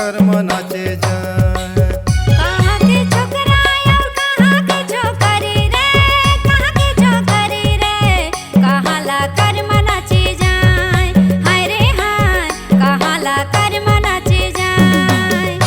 कर मनाचे जाए। कहाँ के छोकरा और कहाँ के छोकरी रे, कहाँ के छोकरी रे, कहाँ ला कर मनाचे जाए। हाय रे हाय, कहाँ ला कर मनाचे जाए।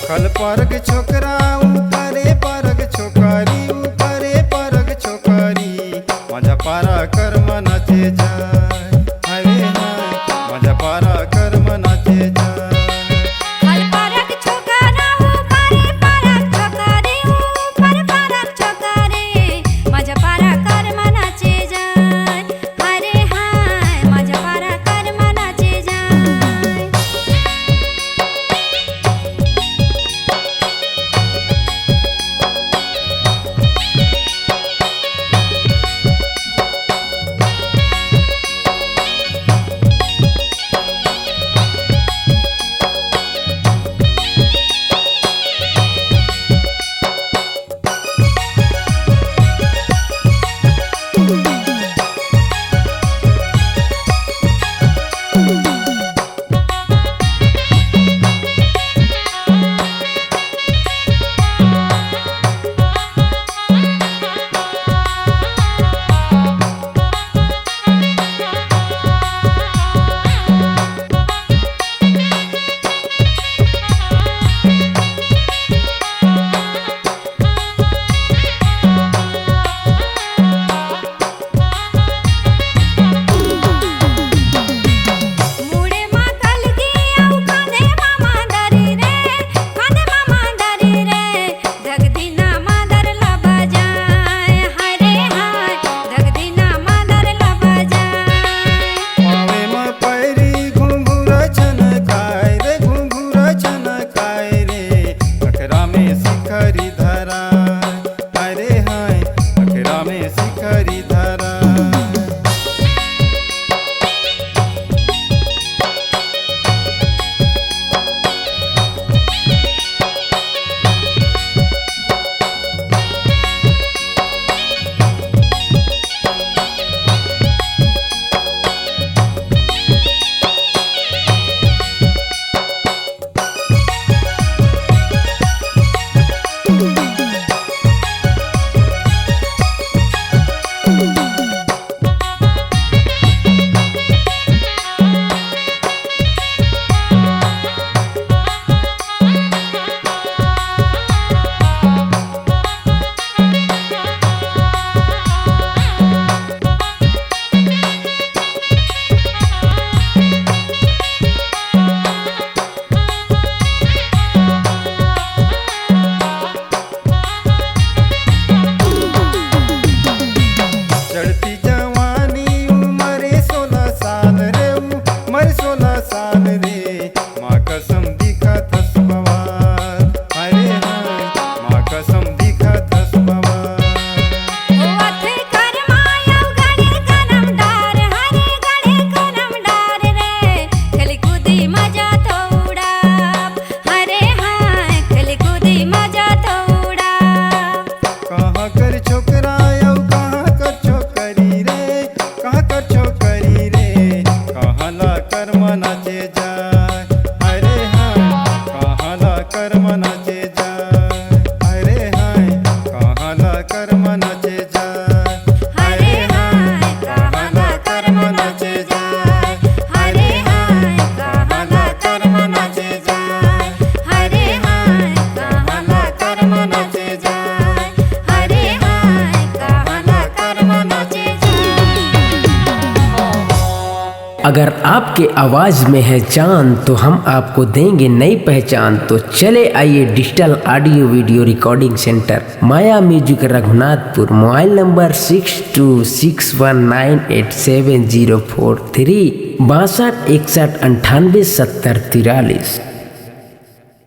खल परग छोकरा ऊपरे परग छोकरी, ऊपरे परग छोकरी, माझ्या पारा कर मनाचे जाय। हाय रे हाय, माझ्या पारा कर मनाचे जाय। हल परक छोकरा ऊपर परक छोकरी, ऊपर परक छोकरी, माझ्या पारा कर मनाचे जाय। हाय रे हाय, माझ्या पारा कर मनाचे जाय। मुड़े मातल गिया कांदे मामा दरी रे, कांदे मामा दरी रे, धगदीना मादर लबा जाए। हाय रे हाय, धगदीना मादर लबा जाए। पावे म पैरी घुंघुर छनकाय रे, घुंघुर छनकाय रे, अखरा में शिखरी धरा। हाय रे हाय, अखरा में शिखरी धरा। अगर आपके आवाज में है जान तो हम आपको देंगे नई पहचान। तो चले आइए digital audio video recording centre Maya music Raghunathpur, mobile number 6261987043, 62 61 98 70 43।